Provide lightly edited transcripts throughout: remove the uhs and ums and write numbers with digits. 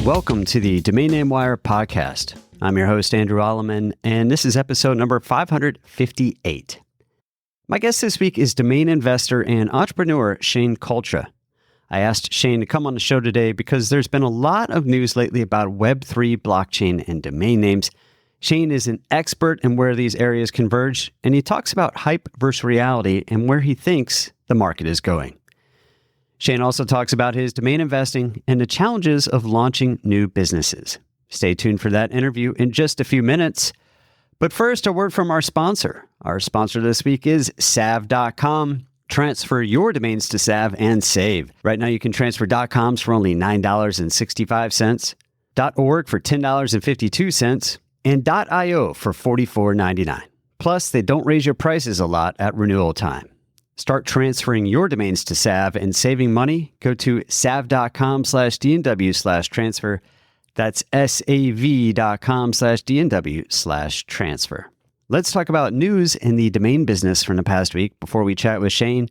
Welcome to the Domain Name Wire podcast. I'm your host, Andrew Alleman, and this is episode number 558. My guest this week is domain investor and entrepreneur Shane Cultra. I asked Shane to come on the show today because there's been a lot of news lately about web3, blockchain, and domain names. Shane is an expert in where these areas converge, and he talks about hype versus reality and where he thinks the market is going. Shane also talks about his domain investing and the challenges of launching new businesses. Stay tuned for that interview in just a few minutes. But first, a word from our sponsor. Our sponsor this week is Sav.com. Transfer your domains to Sav and save. Right now, you can transfer .coms for only $9.65, .org for $10.52, and .io for $44.99. Plus, they don't raise your prices a lot at renewal time. Start transferring your domains to Sav and saving money. Go to sav.com/DNW/transfer. That's sav.com/DNW/transfer. Let's talk about news in the domain business from the past week before we chat with Shane.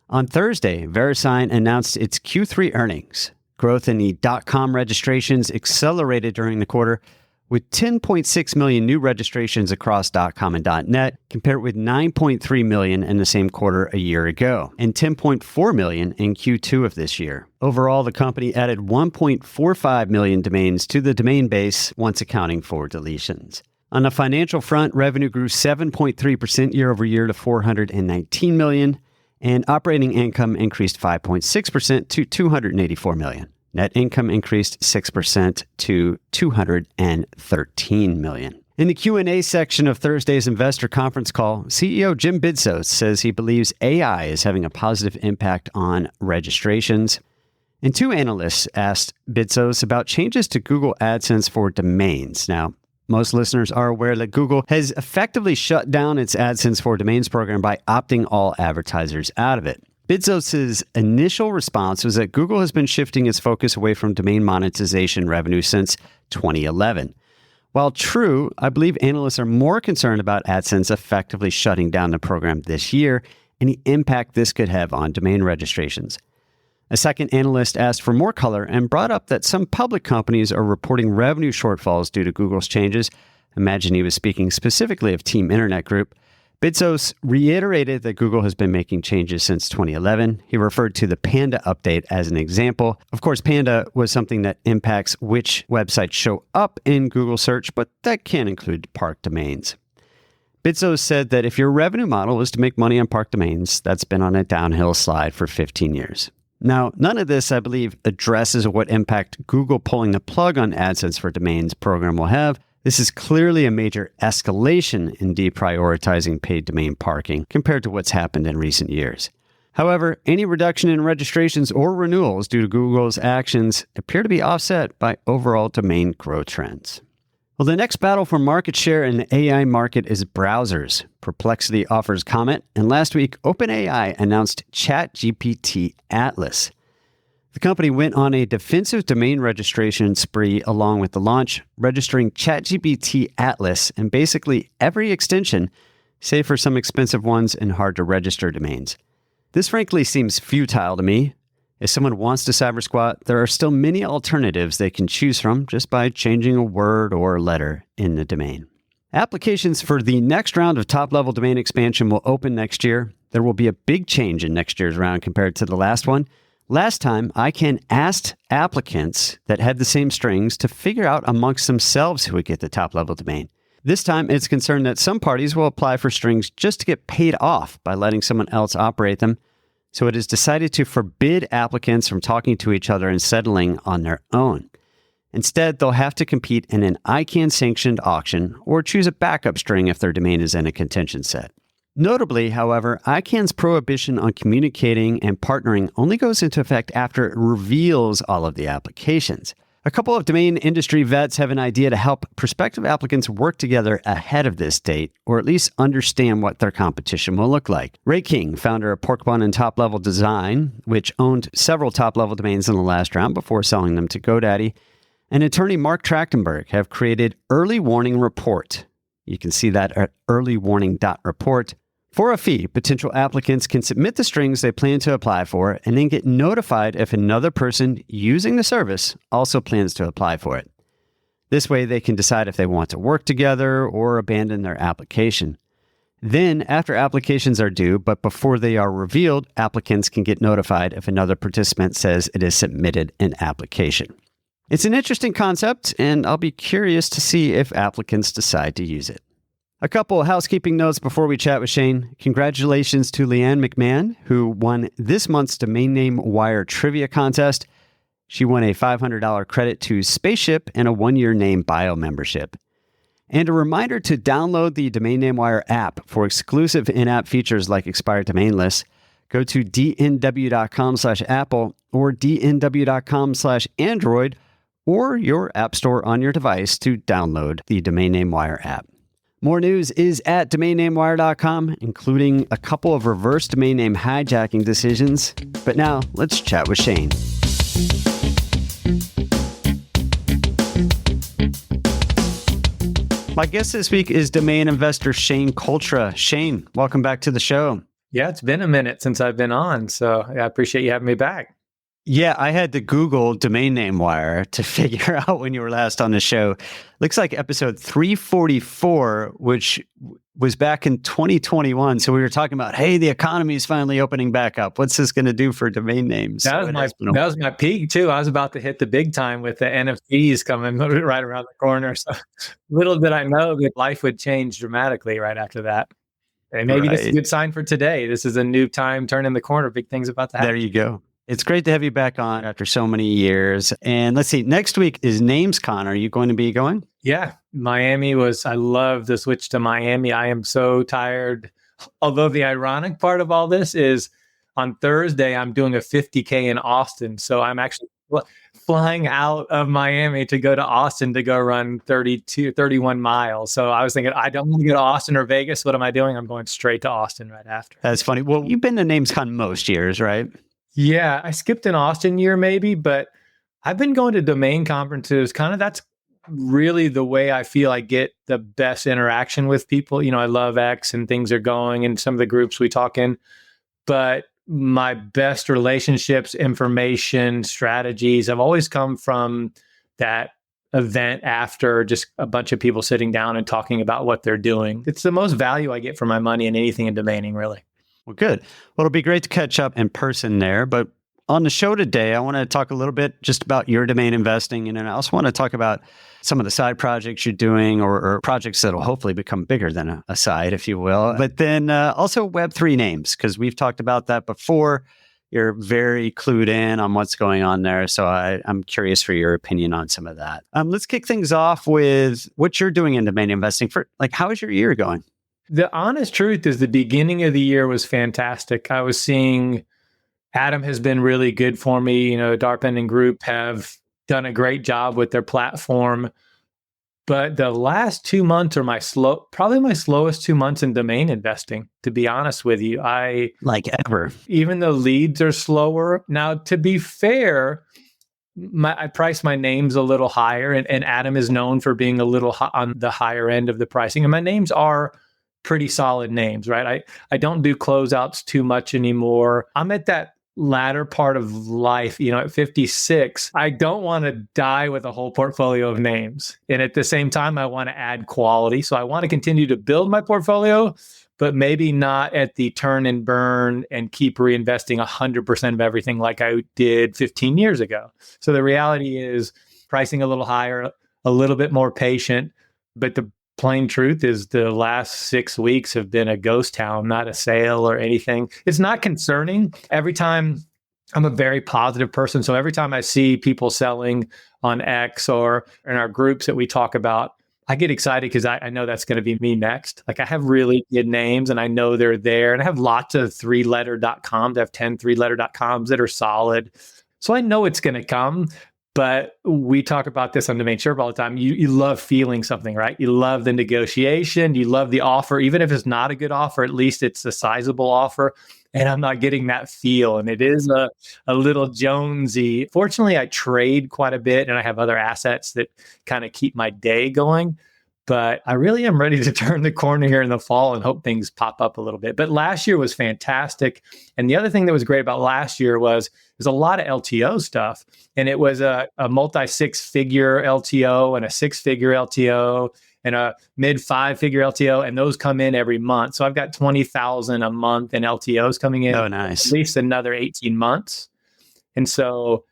On Thursday, Verisign announced its Q3 earnings. Growth in the .com registrations accelerated during the quarter, with 10.6 million new registrations across .com and .net, compared with 9.3 million in the same quarter a year ago, and 10.4 million in Q2 of this year. Overall, the company added 1.45 million domains to the domain base once accounting for deletions. On the financial front, revenue grew 7.3% year over year to $419 million, and operating income increased 5.6% to $284 million. Net income increased 6% to $213 million. In the Q&A section of Thursday's investor conference call, CEO Jim Bidzos says he believes AI is having a positive impact on registrations. And two analysts asked Bidzos about changes to Google AdSense for domains. Now, most listeners are aware that Google has effectively shut down its AdSense for domains program by opting all advertisers out of it. Bidzos' initial response was that Google has been shifting its focus away from domain monetization revenue since 2011. While true, I believe analysts are more concerned about AdSense effectively shutting down the program this year and the impact this could have on domain registrations. A second analyst asked for more color and brought up that some public companies are reporting revenue shortfalls due to Google's changes. Imagine he was speaking specifically of Team Internet Group. Bidzos reiterated that Google has been making changes since 2011. He referred to the Panda update as an example. Of course, Panda was something that impacts which websites show up in Google search, but that can include park domains. Bidzos said that if your revenue model is to make money on park domains, that's been on a downhill slide for 15 years. Now, none of this, I believe, addresses what impact Google pulling the plug on AdSense for domains program will have. This is clearly a major escalation in deprioritizing paid domain parking compared to what's happened in recent years. However, any reduction in registrations or renewals due to Google's actions appear to be offset by overall domain growth trends. Well, the next battle for market share in the AI market is browsers. Perplexity offers comment, and last week, OpenAI announced ChatGPT Atlas. The company went on a defensive domain registration spree along with the launch, registering ChatGPT Atlas and basically every extension, save for some expensive ones and hard-to-register domains. This frankly seems futile to me. If someone wants to cyber squat, there are still many alternatives they can choose from just by changing a word or letter in the domain. Applications for the next round of top-level domain expansion will open next year. There will be a big change in next year's round compared to the last one. Last time, ICANN asked applicants that had the same strings to figure out amongst themselves who would get the top-level domain. This time, it's concerned that some parties will apply for strings just to get paid off by letting someone else operate them. So it is decided to forbid applicants from talking to each other and settling on their own. Instead, they'll have to compete in an ICANN-sanctioned auction or choose a backup string if their domain is in a contention set. Notably, however, ICANN's prohibition on communicating and partnering only goes into effect after it reveals all of the applications. A couple of domain industry vets have an idea to help prospective applicants work together ahead of this date, or at least understand what their competition will look like. Ray King, founder of Porkbun and Top Level Design, which owned several top-level domains in the last round before selling them to GoDaddy, and attorney Mark Trachtenberg have created Early Warning Report. You can see that at earlywarning.report For a fee, potential applicants can submit the strings they plan to apply for and then get notified if another person using the service also plans to apply for it. This way, they can decide if they want to work together or abandon their application. Then, after applications are due, but before they are revealed, applicants can get notified if another participant says it has submitted an application. It's an interesting concept, and I'll be curious to see if applicants decide to use it. A couple of housekeeping notes before we chat with Shane. Congratulations to Leanne McMahon, who won this month's Domain Name Wire Trivia Contest. She won a $500 credit to Spaceship and a 1-year name bio membership. And a reminder to download the Domain Name Wire app for exclusive in-app features like expired domain lists. Go to dnw.com/Apple or dnw.com/Android or your app store on your device to download the Domain Name Wire app. More news is at domainnamewire.com, including a couple of reverse domain name hijacking decisions. But now, let's chat with Shane. My guest this week is domain investor Shane Cultra. Shane, welcome back to the show. Yeah, it's been a minute since I've been on, so I appreciate you having me back. Yeah, I had to Google Domain Name Wire to figure out when you were last on the show. Looks like episode 344, which was back in 2021. So we were talking about, hey, the economy is finally opening back up. What's this going to do for domain names? That was my peak too. I was about to hit the big time with the NFTs coming right around the corner. So little did I know that life would change dramatically right after that. And maybe This is a good sign for today. This is a new time turning the corner. Big things about to happen. There you go. It's great to have you back on after so many years. And let's see, next week is NamesCon. Are you going to be going? Yeah, I love the switch to Miami. I am so tired. Although the ironic part of all this is on Thursday, I'm doing a 50K in Austin. So I'm actually flying out of Miami to go to Austin to go run 31 miles. So I was thinking, I don't want to go to Austin or Vegas. What am I doing? I'm going straight to Austin right after. That's funny. Well, you've been to NamesCon most years, right? Yeah, I skipped an Austin year maybe, but I've been going to domain conferences. That's really the way I feel I get the best interaction with people. You know, I love X and things are going and some of the groups we talk in, but my best relationships, information, strategies have always come from that event after just a bunch of people sitting down and talking about what they're doing. It's the most value I get for my money in anything in domaining, really. Well, good. Well, it'll be great to catch up in person there. But on the show today, I want to talk a little bit just about your domain investing. And then I also want to talk about some of the side projects you're doing or projects that will hopefully become bigger than a side, if you will. But then also Web3 names, because we've talked about that before. You're very clued in on what's going on there. So I'm curious for your opinion on some of that. Let's kick things off with what you're doing in domain investing. How is your year going? The honest truth is the beginning of the year was fantastic. I was seeing Adam has been really good for me. You know, Darpin and Group have done a great job with their platform. But the last 2 months are probably my slowest 2 months in domain investing, to be honest with you. Like ever. Even the leads are slower. Now, to be fair, I price my names a little higher, and Adam is known for being a little on the higher end of the pricing. And my names are pretty solid names, right? I don't do closeouts too much anymore. I'm at that latter part of life, at 56, I don't want to die with a whole portfolio of names. And at the same time, I want to add quality. So I want to continue to build my portfolio, but maybe not at the turn and burn and keep reinvesting 100% of everything like I did 15 years ago. So the reality is pricing a little higher, a little bit more patient, but the plain truth is the last 6 weeks have been a ghost town, not a sale or anything. It's not concerning. Every time I'm a very positive person. So every time I see people selling on X or in our groups that we talk about, I get excited because I know that's going to be me next. Like I have really good names and I know they're there. And I have lots of 3letter.coms. I have 10 3letter.coms that are solid. So I know it's going to come. But we talk about this on Domain Sherpa all the time. You love feeling something, right? You love the negotiation. You love the offer. Even if it's not a good offer, at least it's a sizable offer. And I'm not getting that feel. And it is a little Jonesy. Fortunately, I trade quite a bit and I have other assets that kind of keep my day going. But I really am ready to turn the corner here in the fall and hope things pop up a little bit. But last year was fantastic. And the other thing that was great about last year was there's a lot of LTO stuff. And it was a multi 6-figure LTO and a 6-figure LTO and a mid 5-figure LTO. And those come in every month. So I've got 20,000 a month in LTOs coming in. Oh, nice. At least another 18 months. And so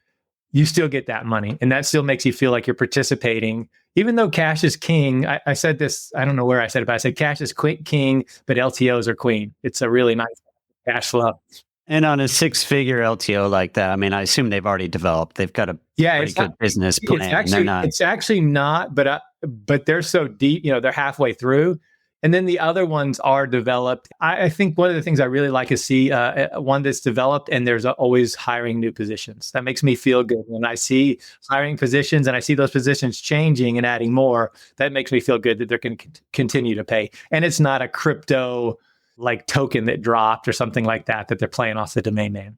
you still get that money. And that still makes you feel like you're participating. Even though cash is king, I said this, I don't know where I said it, but I said cash is king, but LTOs are queen. It's a really nice cash flow. And on a 6-figure LTO like that, I mean, I assume they've already developed. They've got a pretty good business plan. It's actually not, but they're so deep, they're halfway through. And then the other ones are developed. I think one of the things I really like is see one that's developed and there's always hiring new positions. That makes me feel good. When I see hiring positions and I see those positions changing and adding more, that makes me feel good that they're going to continue to pay. And it's not a crypto like token that dropped or something like that they're playing off the domain name.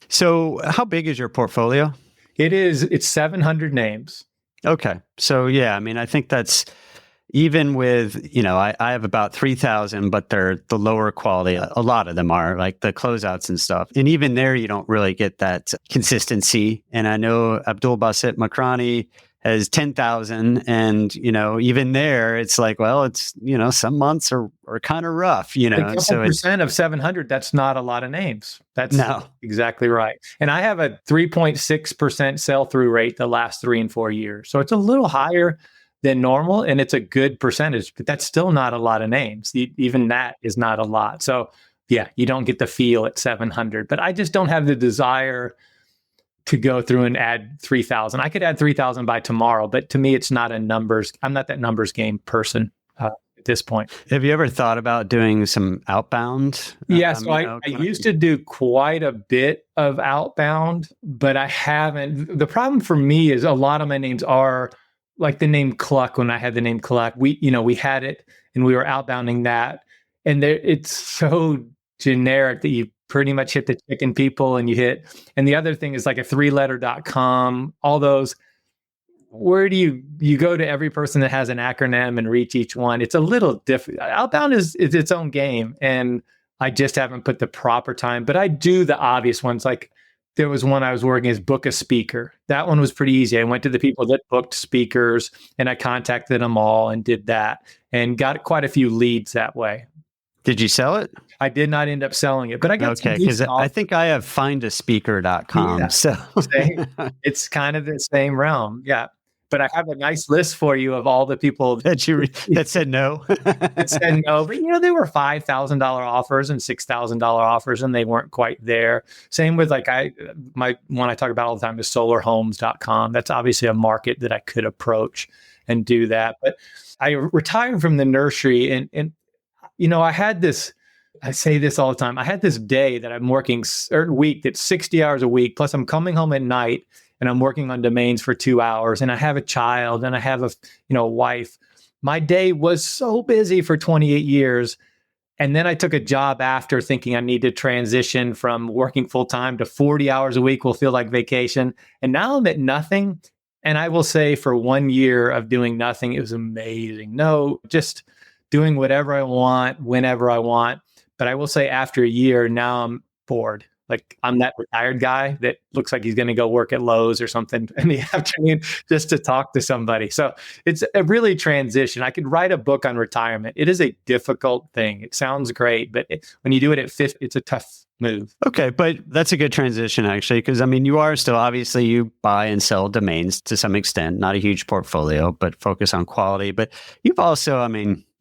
So how big is your portfolio? It's 700 names. Okay. So yeah, I mean, I think that's even with, I have about 3,000, but they're the lower quality. A lot of them are like the closeouts and stuff. And even there, you don't really get that consistency. And I know Abdul Basit Makrani has 10,000. And, even there, it's like, well, it's, some months are kind of rough, A couple percent of 700, that's not a lot of names. That's exactly right. And I have a 3.6% sell-through rate the last 3 and 4 years. So it's a little higher than normal, and it's a good percentage, but that's still not a lot of names. Even that is not a lot. So yeah, you don't get the feel at 700, but I just don't have the desire to go through and add 3,000. I could add 3,000 by tomorrow, but to me, it's not I'm not that numbers game person at this point. Have you ever thought about doing some outbound? Yeah, so I used to do quite a bit of outbound, but I haven't. The problem for me is a lot of my names are like the name Cluck. When I had the name Cluck, we had it and we were outbounding that. And it's so generic that you pretty much hit the chicken people and and the other thing is like a 3letter.com, all those, where do you go to every person that has an acronym and reach each one? It's a little different. Outbound is its own game. And I just haven't put the proper time, but I do the obvious ones. Like there was one I was working as book a speaker. That one was pretty easy. I went to the people that booked speakers and I contacted them all and did that and got quite a few leads that way. Did you sell it? I did not end up selling it, but I got because I think I have findaspeaker.com. Yeah. So it's kind of the same realm. Yeah. But I have a nice list for you of all the people that said no. That said no. But there were $5,000 offers and $6,000 offers, and they weren't quite there. Same with like one I talk about all the time is solarhomes.com. That's obviously a market that I could approach and do that. But I retired from the nursery and I had this. I say this all the time. I had this day that I'm working, or week that's 60 hours a week. Plus, I'm coming home at night and I'm working on domains for 2 hours. And I have a child and I have a wife. My day was so busy for 28 years. And then I took a job after thinking I need to transition from working full time to 40 hours a week will feel like vacation. And now I'm at nothing. And I will say for 1 year of doing nothing, it was amazing. No, just doing whatever I want, whenever I want. But I will say after a year, now I'm bored. Like I'm that retired guy that looks like he's going to go work at Lowe's or something in the afternoon just to talk to somebody. So it's a really transition. I could write a book on retirement. It is a difficult thing. It sounds great, but when you do it at 50, it's a tough move. Okay, but that's a good transition actually, because you are still, obviously you buy and sell domains to some extent, not a huge portfolio, but focus on quality. But you've also,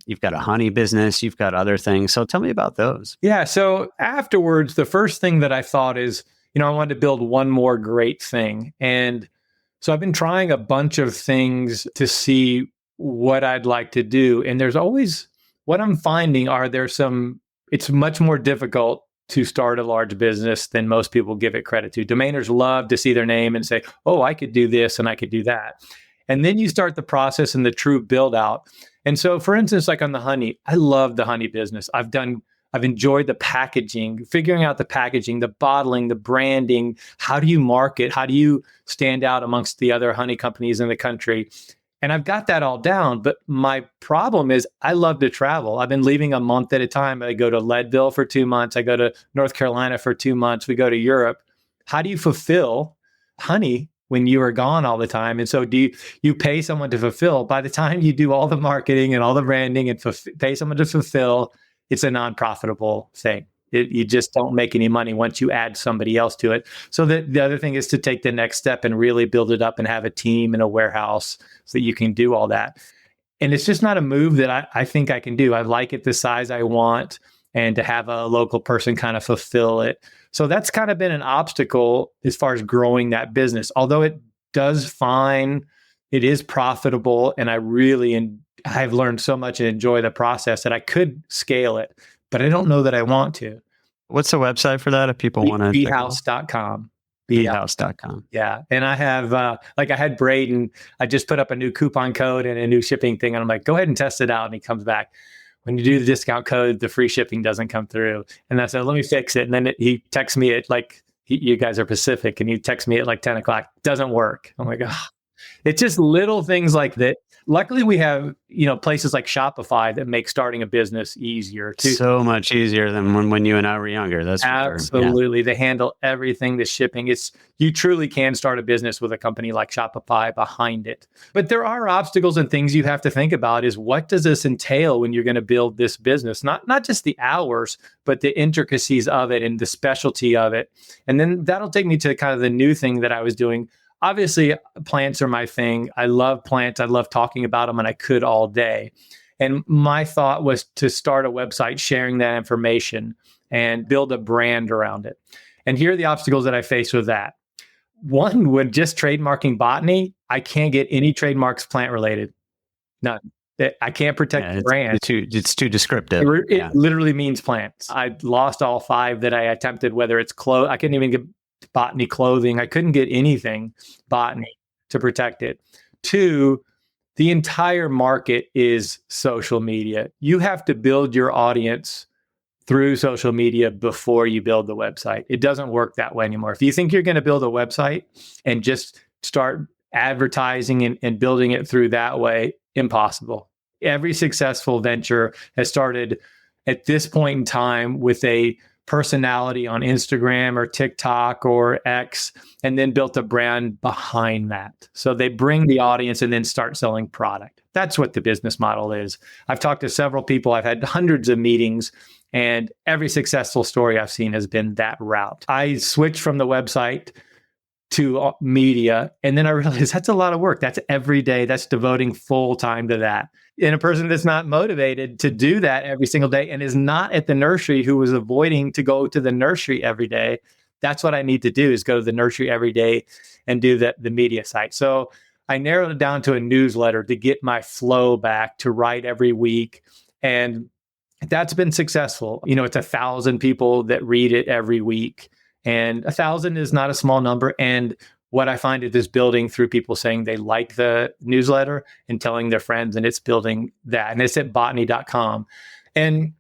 you've got a honey business, you've got other things. So tell me about those. Yeah. So afterwards, the first thing that I thought is, I wanted to build one more great thing. And so I've been trying a bunch of things to see what I'd like to do. And there's always, what I'm finding it's much more difficult to start a large business than most people give it credit to. Domainers love to see their name and say, oh, I could do this and I could do that. And then you start the process and the true build out. And so, for instance, like on the honey, I love the honey business. I've enjoyed the packaging, figuring out the packaging, the bottling, the branding. How do you market? How do you stand out amongst the other honey companies in the country? And I've got that all down. But my problem is I love to travel. I've been leaving a month at a time. I go to Leadville for 2 months. I go to North Carolina for 2 months. We go to Europe. How do you fulfill honey when you are gone all the time? And so do you pay someone to fulfill? By the time you do all the marketing and all the branding and pay someone to fulfill, it's a non-profitable thing. You just don't make any money once you add somebody else to it. So the other thing is to take the next step and really build it up and have a team and a warehouse so that you can do all that. And it's just not a move that I think I can do. I like it the size I want and to have a local person kind of fulfill it. So that's kind of been an obstacle as far as growing that business. Although it does fine, it is profitable, and I've learned so much and enjoy the process that I could scale it, but I don't know that I want to. What's the website for that if people want to? Beehouse.com. Beehouse.com. Yeah. And I have, I had Braden, I just put up a new coupon code and a new shipping thing. And I'm like, go ahead and test it out. And he comes back. When you do the discount code, the free shipping doesn't come through. And I said, let me fix it. And then he texts me at you guys are Pacific, and he texts me at 10 o'clock. Doesn't work. I'm like, oh. It's just little things like that. Luckily, we have, places like Shopify that make starting a business easier too. So much easier than when you and I were younger. That's absolutely. Yeah. They handle everything, the shipping. You truly can start a business with a company like Shopify behind it. But there are obstacles and things you have to think about is what does this entail when you're going to build this business? Not just the hours, but the intricacies of it and the specialty of it. And then that'll take me to kind of the new thing that I was doing. Obviously, plants are my thing. I love plants. I love talking about them, and I could all day. And my thought was to start a website sharing that information and build a brand around it. And here are the obstacles that I faced with that. One, with just trademarking botany, I can't get any trademarks plant related. None. I can't protect the brand. It's too descriptive. It literally means plants. I lost all 5 that I attempted, whether it's clothes. I couldn't even get botany clothing. I couldn't get anything botany to protect it. 2, the entire market is social media. You have to build your audience through social media before you build the website. It doesn't work that way anymore. If you think you're going to build a website and just start advertising and building it through that way, impossible. Every successful venture has started at this point in time with a personality on Instagram or TikTok or X, and then built a brand behind that. So they bring the audience and then start selling product. That's what the business model is. I've talked to several people. I've had hundreds of meetings, and every successful story I've seen has been that route. I switched from the website to media, and then I realized that's a lot of work. That's every day. That's devoting full time to that. And a person that's not motivated to do that every single day and is not at the nursery, who was avoiding to go to the nursery every day, that's what I need to do, is go to the nursery every day and do the media site. So I narrowed it down to a newsletter to get my flow back, to write every week. And that's been successful. It's 1,000 people that read it every week. And 1,000 is not a small number. And what I find is building through people saying they like the newsletter and telling their friends, and it's building that. And it's at botany.com. And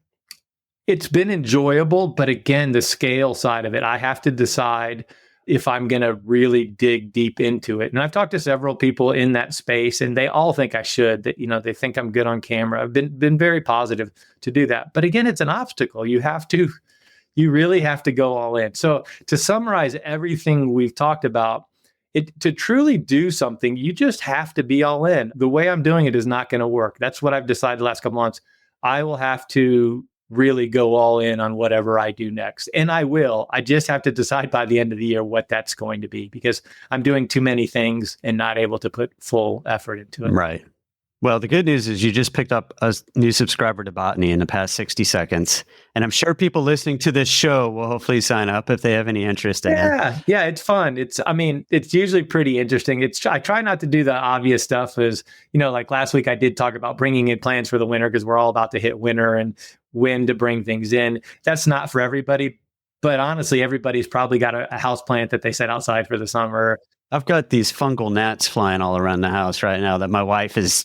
it's been enjoyable. But again, the scale side of it, I have to decide if I'm going to really dig deep into it. And I've talked to several people in that space, and they all think I should, that, they think I'm good on camera. I've been very positive to do that. But again, it's an obstacle. You really have to go all in. So to summarize everything we've talked about, to truly do something, you just have to be all in. The way I'm doing it is not going to work. That's what I've decided the last couple months. I will have to really go all in on whatever I do next. And I will. I just have to decide by the end of the year what that's going to be, because I'm doing too many things and not able to put full effort into it. Right. Well, the good news is you just picked up a new subscriber to Botany in the past 60 seconds. And I'm sure people listening to this show will hopefully sign up if they have any interest in it. Yeah, it's fun. It's usually pretty interesting. I try not to do the obvious stuff, as, like last week I did talk about bringing in plants for the winter, because we're all about to hit winter and when to bring things in. That's not for everybody. But honestly, everybody's probably got a house plant that they set outside for the summer. I've got these fungal gnats flying all around the house right now that my wife is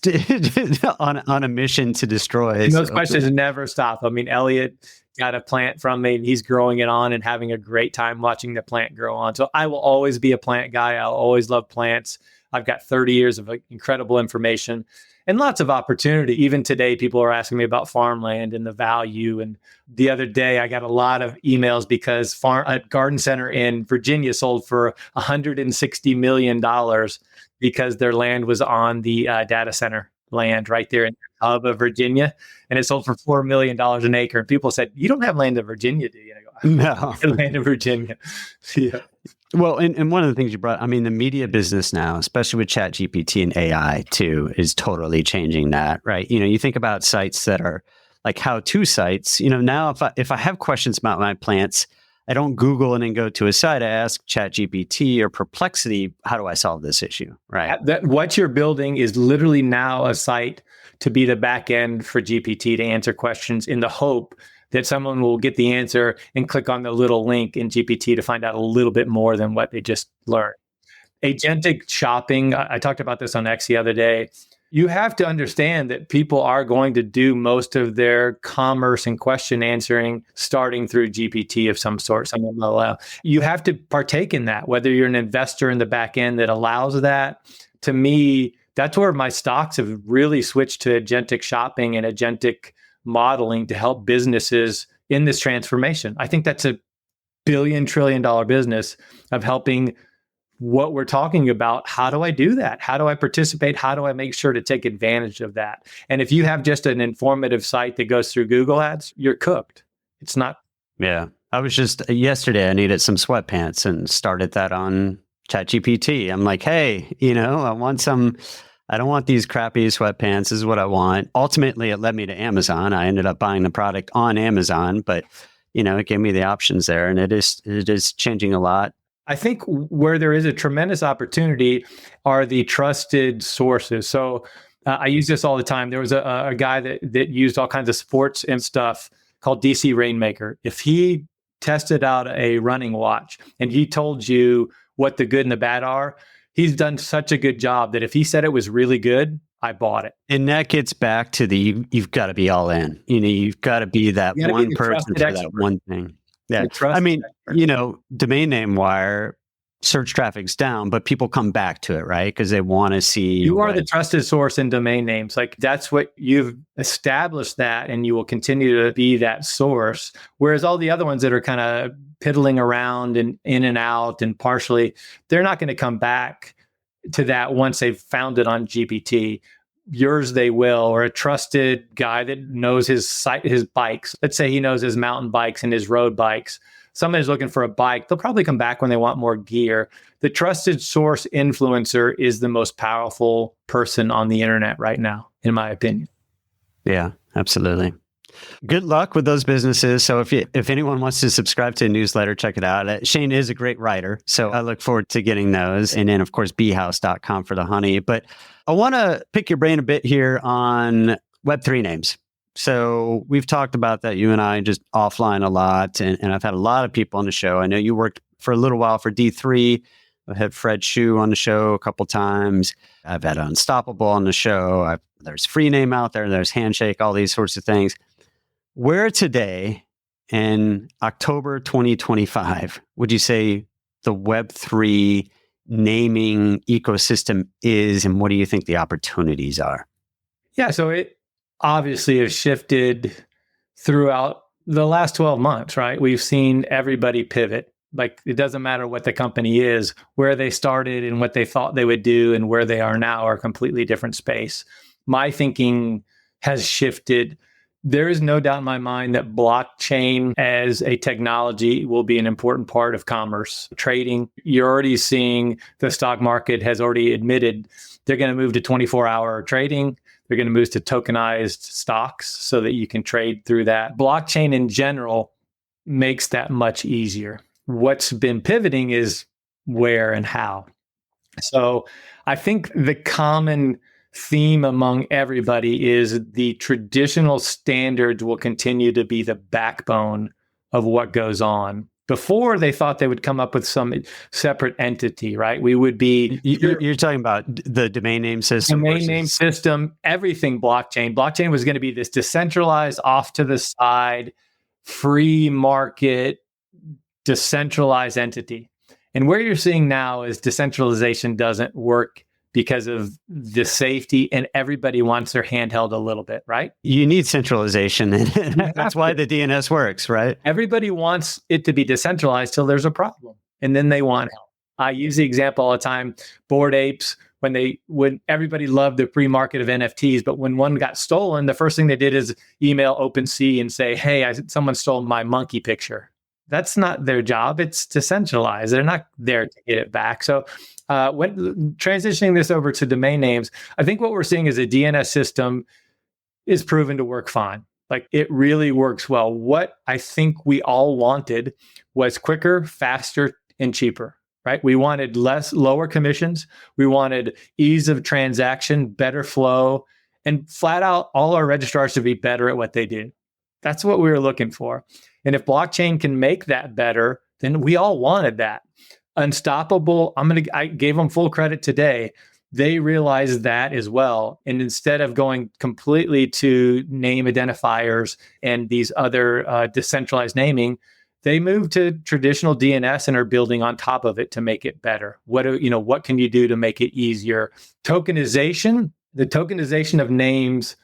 on a mission to destroy. And those questions never stop. Elliot got a plant from me, and he's growing it on and having a great time watching the plant grow on. So I will always be a plant guy. I'll always love plants. I've got 30 years of incredible information and lots of opportunity. Even today, people are asking me about farmland and the value. And the other day, I got a lot of emails because a garden center in Virginia sold for $160 million because their land was on the data center land right there in the hub of Virginia. And it sold for $4 million an acre. And people said, "You don't have land in Virginia, do you?" And I go, No. "I have land in Virginia." Yeah. Well, and one of the things you brought, I mean, the media business now, especially with ChatGPT and AI too, is totally changing that, right? You think about sites that are like how-to sites. Now if I have questions about my plants, I don't Google and then go to a site. I ask ChatGPT or Perplexity, how do I solve this issue, right? What you're building is literally now a site to be the back end for GPT to answer questions in the hope that someone will get the answer and click on the little link in GPT to find out a little bit more than what they just learned. Agentic shopping, I talked about this on X the other day. You have to understand that people are going to do most of their commerce and question answering starting through GPT of some sort, some LLM. You have to partake in that, whether you're an investor in the back end that allows that. To me, that's where my stocks have really switched to agentic shopping and agentic modeling to help businesses in this transformation. I think that's $1 billion, $1 trillion business of helping what we're talking about. How do I do that? How do I participate? How do I make sure to take advantage of that? And if you have just an informative site that goes through Google Ads, you're cooked. It's not. Yeah. I was just yesterday, I needed some sweatpants and started that on ChatGPT. I'm like, hey, I don't want these crappy sweatpants. This is what I want. Ultimately, it led me to Amazon. I ended up buying the product on Amazon, but it gave me the options there, and it is changing a lot. I think where there is a tremendous opportunity are the trusted sources. So I use this all the time. There was a guy that used all kinds of sports and stuff called DC Rainmaker. If he tested out a running watch and he told you what the good and the bad are, he's done such a good job that if he said it was really good, I bought it. And that gets back to you've got to be all in. You've got to be that one person for that one thing. Yeah. I mean, domain name wire, search traffic's down, but people come back to it, right? Because they want to see. You are the trusted source in domain names. Like that's what you've established that, and you will continue to be that source. Whereas all the other ones that are kind of piddling around and in and out and partially, they're not going to come back to that once they've found it on GPT. Yours, they will, or a trusted guy that knows his bikes. Let's say he knows his mountain bikes and his road bikes. Somebody's looking for a bike. They'll probably come back when they want more gear. The trusted source influencer is the most powerful person on the internet right now, in my opinion. Yeah, absolutely. Good luck with those businesses. So if anyone wants to subscribe to a newsletter, check it out. Shane is a great writer, so I look forward to getting those. And then, of course, beehouse.com for the honey. But I want to pick your brain a bit here on web3 names. So we've talked about that, you and I, just offline a lot. And I've had a lot of people on the show. I know you worked for a little while for D3. I've had Fred Shu on the show a couple times. I've had Unstoppable on the show. There's Free Name out there. There's Handshake, all these sorts of things. Where today in October 2025 would you say the Web3 naming ecosystem is, and what do you think the opportunities are? Yeah, so it obviously has shifted throughout the last 12 months, right? We've seen everybody pivot. Like it doesn't matter what the company is, where they started and what they thought they would do and where they are now are a completely different space. My thinking has shifted. There is no doubt in my mind that blockchain as a technology will be an important part of commerce trading. You're already seeing the stock market has already admitted they're going to move to 24-hour trading. They're going to move to tokenized stocks so that you can trade through that. Blockchain in general makes that much easier. What's been pivoting is where and how. So I think the common theme among everybody is the traditional standards will continue to be the backbone of what goes on. Before, they thought they would come up with some separate entity, right? We would be... You're talking about the domain name system? Domain name system, everything blockchain. Blockchain was going to be this decentralized, off to the side, free market, decentralized entity. And where you're seeing now is decentralization doesn't work because of the safety, and everybody wants their handheld a little bit, right? You need centralization, and that's why the DNS works, right? Everybody wants it to be decentralized till there's a problem, and then they want help. I use the example all the time, Bored Apes, when everybody loved the free market of NFTs, but when one got stolen, the first thing they did is email OpenSea and say, hey, someone stole my monkey picture. That's not their job. It's to centralize. They're not there to get it back. So when transitioning this over to domain names, I think what we're seeing is a DNS system is proven to work fine. Like it really works well. What I think we all wanted was quicker, faster, and cheaper, right? We wanted lower commissions. We wanted ease of transaction, better flow, and flat out all our registrars to be better at what they do. That's what we were looking for. And if blockchain can make that better, then we all wanted that. Unstoppable, I gave them full credit today. They realized that as well. And instead of going completely to name identifiers and these other decentralized naming, they moved to traditional DNS and are building on top of it to make it better. What can you do to make it easier? Tokenization, the tokenization of names,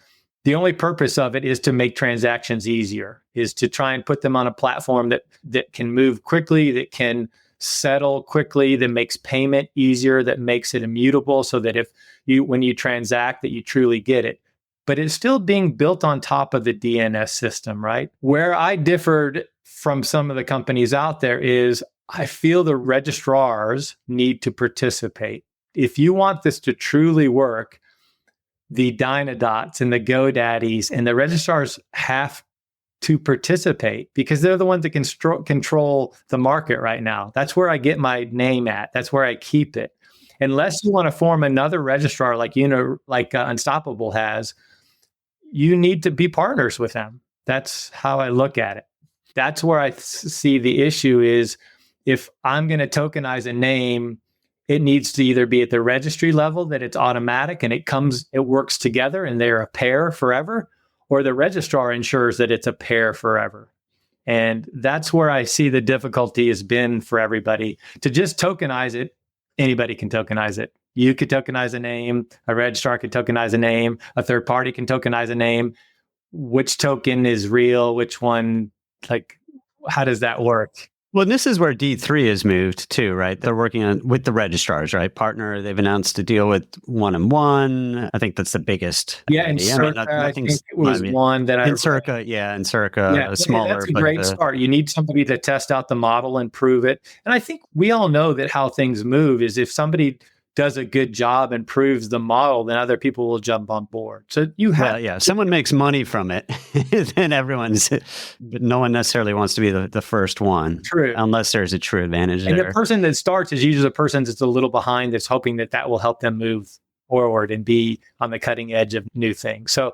the only purpose of it is to make transactions easier, is to try and put them on a platform that can move quickly, that can settle quickly, that makes payment easier, that makes it immutable, so that when you transact, that you truly get it. But it's still being built on top of the DNS system, right? Where I differed from some of the companies out there is I feel the registrars need to participate. If you want this to truly work, the Dynadots and the GoDaddies and the registrars have to participate because they're the ones that can control the market right now. That's where I get my name at. That's where I keep it. Unless you want to form another registrar like Unstoppable has, you need to be partners with them. That's how I look at it. That's where I see the issue is if I'm going to tokenize a name, it needs to either be at the registry level that it's automatic and it works together and they're a pair forever, or the registrar ensures that it's a pair forever. And that's where I see the difficulty has been for everybody. To just tokenize it, anybody can tokenize it. You could tokenize a name, a registrar could tokenize a name, a third party can tokenize a name. Which token is real? Which one, how does that work? Well, this is where D3 has moved too, right? They're working with the registrars, right? Partner, they've announced a deal with 1&1. I think that's the biggest. Yeah, and I think it was one that Encirca, smaller. That's a great start. You need somebody to test out the model and prove it. And I think we all know that how things move is if somebody does a good job and proves the model, then other people will jump on board. So someone makes money from it, then but no one necessarily wants to be the first one. True. Unless there's a true advantage and there. The person that starts is usually the person that's a little behind that's hoping that will help them move forward and be on the cutting edge of new things. So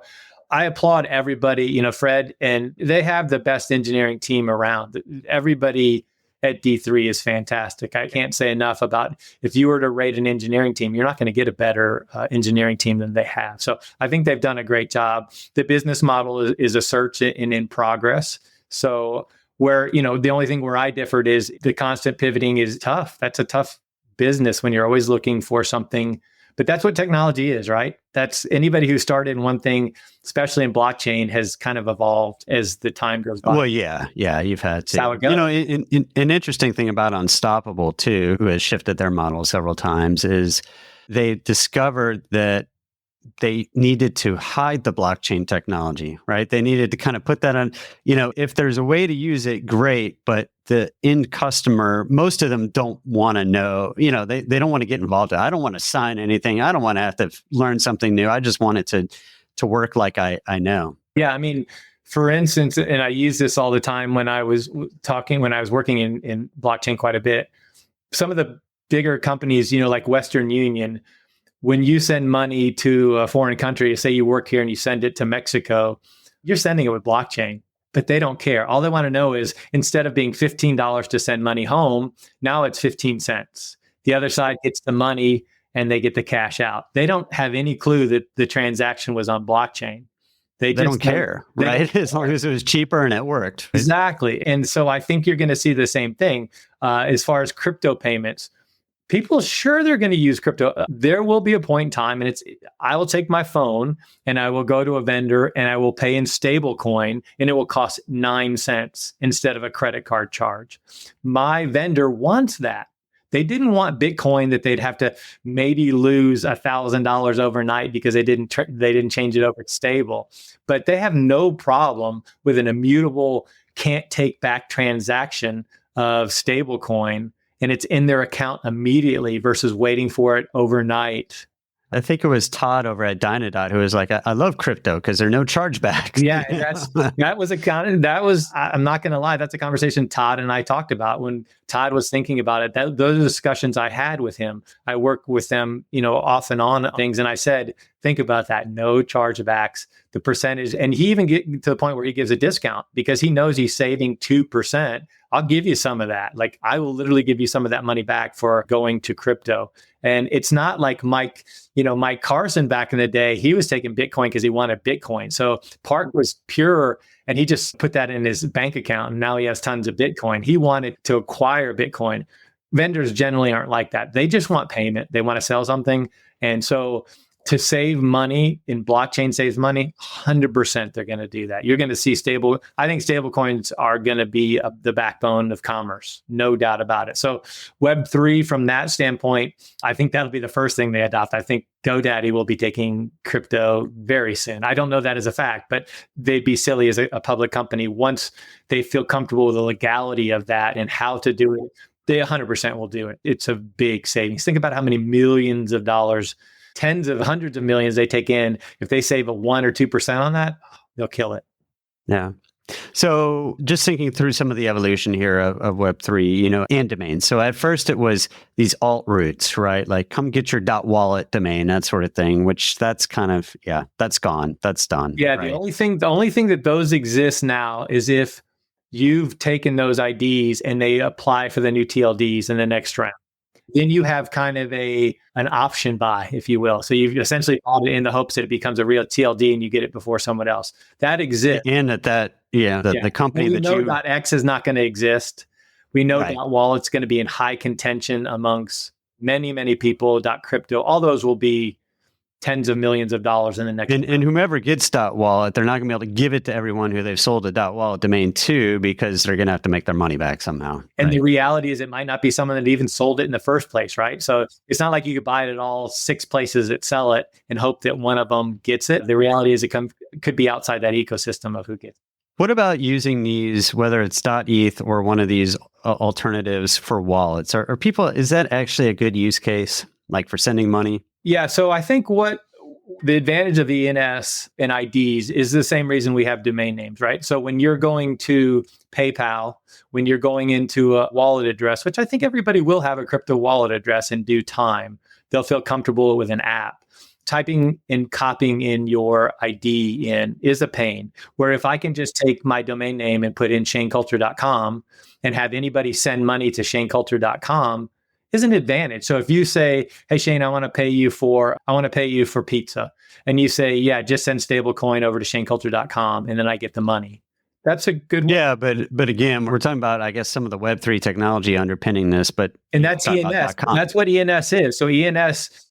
I applaud everybody, Fred, and they have the best engineering team around. Everybody at D3 is fantastic. I can't say enough about if you were to rate an engineering team, you're not going to get a better engineering team than they have. So I think they've done a great job. The business model is a search and in progress. So where, the only thing where I differed is the constant pivoting is tough. That's a tough business when you're always looking for something. But that's what technology is, right? That's anybody who started in one thing, especially in blockchain, has kind of evolved as the time goes by. Well, yeah, you've had to. That's how it goes. An interesting thing about Unstoppable too, who has shifted their model several times, is they discovered that they needed to hide the blockchain technology, right? They needed to kind of put that on, if there's a way to use it, great, but the end customer, most of them don't want to know, they don't want to get involved. I don't want to sign anything. I don't want to have to learn something new. I just want it to work like I know. Yeah. I mean, for instance, and I use this all the time when I was working in blockchain quite a bit, some of the bigger companies, like Western Union, when you send money to a foreign country, say you work here and you send it to Mexico, you're sending it with blockchain, but they don't care. All they want to know is instead of being $15 to send money home, now it's 15 cents. The other side gets the money and they get the cash out. They don't have any clue that the transaction was on blockchain. They don't care, right? As long as it was cheaper and it worked. Right? Exactly. And so I think you're going to see the same thing as far as crypto payments. people, sure, they're going to use crypto. There will be a point in time, and I will take my phone and I will go to a vendor and I will pay in stable coin, and it will cost 9 cents instead of a credit card charge. My vendor wants that. They didn't want Bitcoin that they'd have to maybe lose $1,000 overnight because they didn't change it over to stable. But they have no problem with an immutable, can't take back transaction of stable coin, and it's in their account immediately versus waiting for it overnight. I think it was Todd over at Dynadot who was like, I love crypto because there are no chargebacks. Yeah, I'm not going to lie, that's a conversation Todd and I talked about when Todd was thinking about it. Those are discussions I had with him. I work with them, off and on things. And I said, think about that, no chargebacks, the percentage. And he even get to the point where he gives a discount because he knows he's saving 2%. I'll give you some of that. Like, I will literally give you some of that money back for going to crypto. And it's not like Mike Carson back in the day, he was taking Bitcoin because he wanted Bitcoin. So Park was pure, and he just put that in his bank account, and now he has tons of Bitcoin. He wanted to acquire Bitcoin. Vendors generally aren't like that. They just want payment. They want to sell something. And so to save money in blockchain saves money, 100% they're going to do that. You're going to see I think stable coins are going to be the backbone of commerce, no doubt about it. So web3 from that standpoint, I think that'll be the first thing they adopt. I think GoDaddy will be taking crypto very soon. I don't know that as a fact, but they'd be silly as a public company once they feel comfortable with the legality of that and how to do it. They 100% will do it. It's a big savings. Think about how many millions of dollars, tens of hundreds of millions they take in. If they save a 1 or 2% on that, they'll kill it. Yeah. So just thinking through some of the evolution here of Web3, and domains. So at first it was these alt roots, right? Like, come get your .wallet domain, that sort of thing, which that's kind of, that's gone. That's done. Yeah. Right? The only thing that those exist now is if you've taken those IDs and they apply for the new TLDs in the next round. Then you have kind of an option buy, if you will. So you've essentially bought it in the hopes that it becomes a real TLD and you get it before someone else. That exists. And the company that you know .x is not going to exist. We know .wallet's going to be in high contention amongst many, many people. .crypto, all those will be tens of millions of dollars in the next. And whomever gets .wallet, they're not going to be able to give it to everyone who they've sold a .wallet domain to because they're going to have to make their money back somehow. And the reality is it might not be someone that even sold it in the first place, right? So it's not like you could buy it at all 6 places that sell it and hope that one of them gets it. The reality is it could be outside that ecosystem of who gets it. What about using these, whether it's .eth or one of these alternatives for wallets? Are people, is that actually a good use case, like for sending money? Yeah, so I think what the advantage of ENS and IDs is the same reason we have domain names, right? So when you're going to PayPal, when you're going into a wallet address, which I think everybody will have a crypto wallet address in due time, they'll feel comfortable with an app. Typing and copying in your ID in is a pain, where if I can just take my domain name and put in shanecultra.com and have anybody send money to shanecultra.com, is an advantage. So if you say, hey, Shane, I want to pay you for pizza. And you say, yeah, just send stablecoin over to shanecultra.com and then I get the money. That's a good one. Yeah, but again, we're talking about, I guess, some of the Web3 technology underpinning this, and that's ENS. That's what ENS is. So ENS,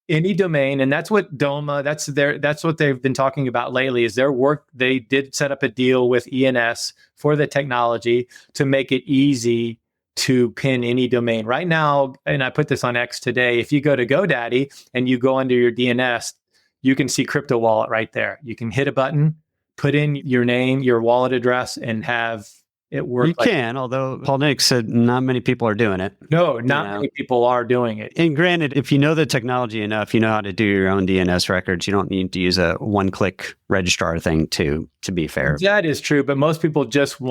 any domain, and that's what DOMA, that's what they've been talking about lately is their work. They did set up a deal with ENS for the technology to make it easy to pin any domain. Right now, and I put this on X today, if you go to GoDaddy and you go under your DNS, you can see crypto wallet right there. You can hit a button, put in your name, your wallet address, and have it work. You can, although Paul Nick said not many people are doing it. No, not many people are doing it. And granted, if you know the technology enough, you know how to do your own DNS records. You don't need to use a one-click registrar thing to be fair. That is true, but most people just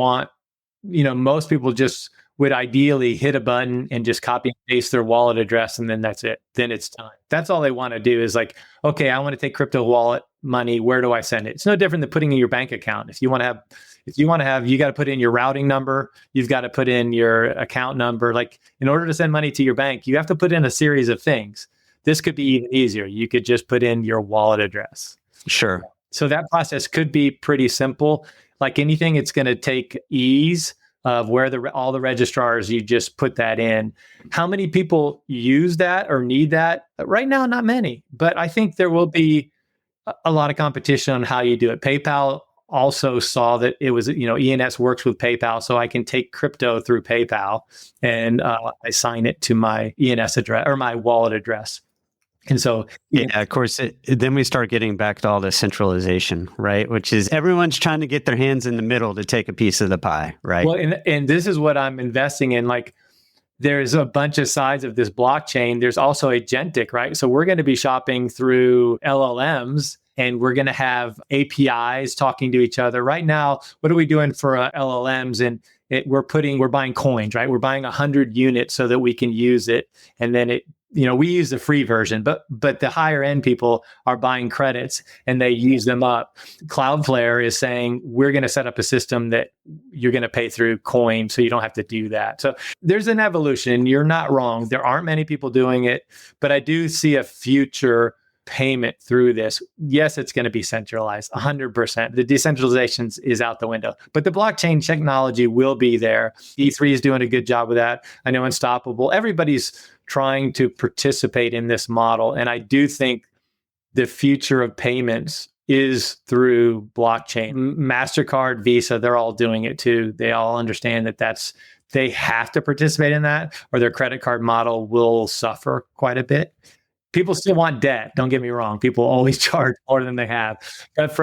would ideally hit a button and just copy and paste their wallet address, and then that's it. Then it's time. That's all they want to do is like, okay, I want to take crypto wallet money. Where do I send it? It's no different than putting in your bank account. If you want to have, you got to put in your routing number. You've got to put in your account number. Like in order to send money to your bank, you have to put in a series of things. This could be even easier. You could just put in your wallet address. Sure. So that process could be pretty simple. Like anything, it's going to take ease of where all the registrars, you just put that in. How many people use that or need that? Right now, not many, but I think there will be a lot of competition on how you do it. PayPal also saw that it was, ENS works with PayPal, so I can take crypto through PayPal and I sign it to my ENS address or my wallet address. And so, yeah, of course, then we start getting back to all the centralization, right? Which is everyone's trying to get their hands in the middle to take a piece of the pie, right? Well, and this is what I'm investing in. Like, there's a bunch of sides of this blockchain. There's also agentic, right? So we're going to be shopping through LLMs and we're going to have APIs talking to each other. Right now, what are we doing for LLMs? And we're buying coins, right? We're buying 100 units so that we can use it. And then we use the free version, but the higher end people are buying credits and they use them up. Cloudflare is saying, we're going to set up a system that you're going to pay through coin, so you don't have to do that. So there's an evolution. You're not wrong. There aren't many people doing it, but I do see a future payment through this. Yes, it's going to be centralized 100%. The decentralization is out the window, but the blockchain technology will be there. E3 is doing a good job with that. I know Unstoppable. Everybody's trying to participate in this model. And I do think the future of payments is through blockchain. MasterCard, Visa, they're all doing it too. They all understand that they have to participate in that, or their credit card model will suffer quite a bit. People still want debt. Don't get me wrong. People always charge more than they have. But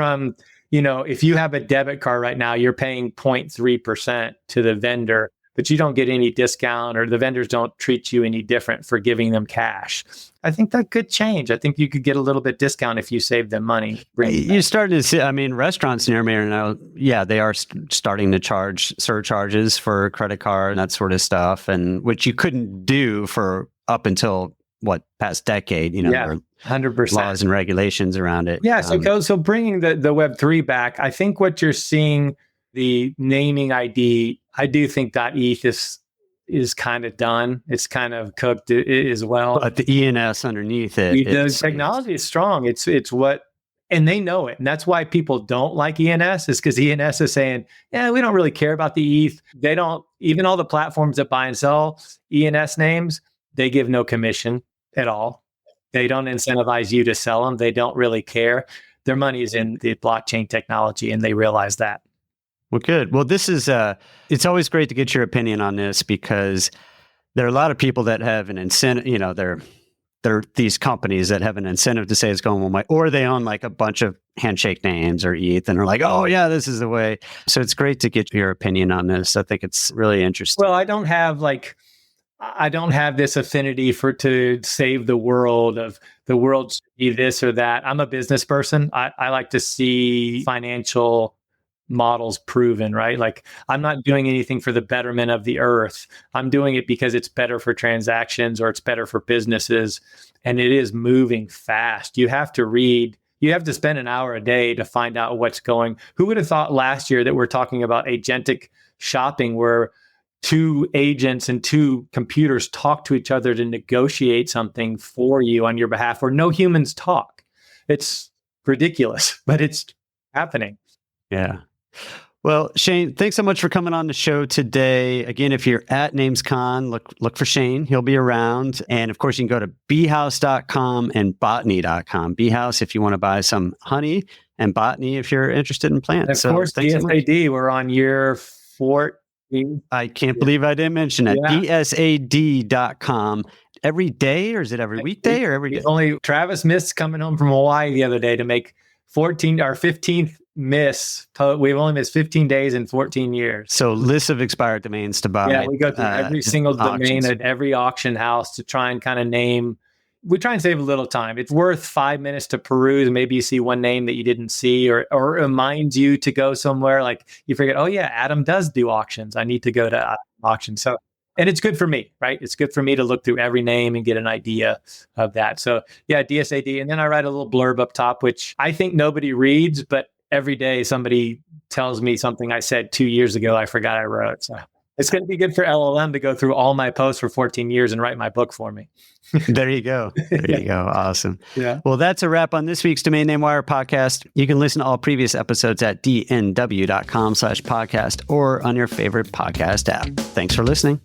if you have a debit card right now, you're paying 0.3% to the vendor, but you don't get any discount, or the vendors don't treat you any different for giving them cash. I think that could change. I think you could get a little bit discount if you save them money. You're starting to see, restaurants near me are now, they are starting to charge surcharges for credit card and that sort of stuff, and which you couldn't do for up until past decade, 100% laws and regulations around it. Yeah. So bringing the Web3 back, I think what you're seeing, the naming ID, I do think .eth is kind of done. It's kind of cooked as well. But the ENS underneath it, the technology is strong. It's what, and they know it. And that's why people don't like ENS, is because ENS is saying, we don't really care about the ETH. They don't, even all the platforms that buy and sell ENS names, they give no commission at all. They don't incentivize you to sell them. They don't really care. Their money is in the blockchain technology, and they realize that. Well, good. Well, this is, it's always great to get your opinion on this, because there are a lot of people that have an incentive, they're these companies that have an incentive to say it's going one way, or they own like a bunch of handshake names or ETH and are like, oh yeah, this is the way. So it's great to get your opinion on this. I think it's really interesting. Well, I don't have this affinity to save the world, of the world should be this or that. I'm a business person. I like to see financial models proven, right? Like, I'm not doing anything for the betterment of the earth. I'm doing it because it's better for transactions, or it's better for businesses. And it is moving fast. You have to spend an hour a day to find out what's going. Who would have thought last year that we're talking about agentic shopping, where 2 agents and 2 computers talk to each other to negotiate something for you on your behalf, where no humans talk? It's ridiculous, but it's happening. Yeah. Well, Shane, thanks so much for coming on the show today. Again, if you're at NamesCon, look for Shane. He'll be around. And of course, you can go to beehouse.com and botany.com. Beehouse if you want to buy some honey, and botany if you're interested in plants. And of course, DSAD, we're on year 14. I can't believe I didn't mention that. Yeah. DSAD.com. Every day, or is it every weekday, or every day? Only Travis missed coming home from Hawaii the other day to make 15th miss. We've only missed 15 days in 14 years. So lists of expired domains to buy. Yeah, we go through every single domain at every auction house to try and kind of name. We try and save a little time. It's worth 5 minutes to peruse. Maybe you see one name that you didn't see, or reminds you to go somewhere. Like, you forget, oh yeah, Adam does do auctions. I need to go to auction. So, and it's good for me, right? It's good for me to look through every name and get an idea of that. So yeah, DSAD. And then I write a little blurb up top, which I think nobody reads, but every day somebody tells me something I said 2 years ago I forgot I wrote. So It's going to be good for LLM to go through all my posts for 14 years and write my book for me. There you go. There you go. Awesome. Yeah. Well, that's a wrap on this week's Domain Name Wire podcast. You can listen to all previous episodes at dnw.com/podcast or on your favorite podcast app. Thanks for listening.